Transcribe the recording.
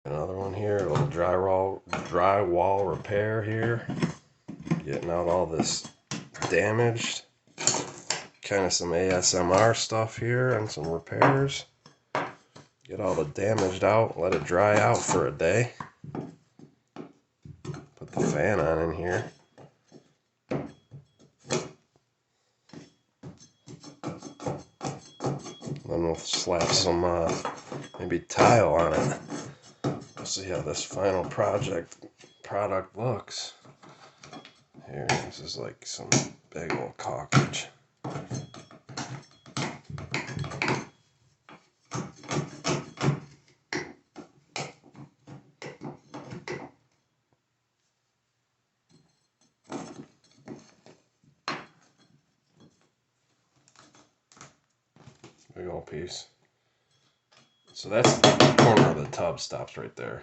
Another one here, a little drywall repair here. Getting out all this damaged. Kind of some ASMR stuff here and some repairs. Get all the damaged out, let it dry out for a day. Put the fan on in here. Then we'll slap some maybe tile on it. We'll see how this final product looks. Here, this is like some big old caulkage. Big old piece. So that's the corner of the tub stops right there.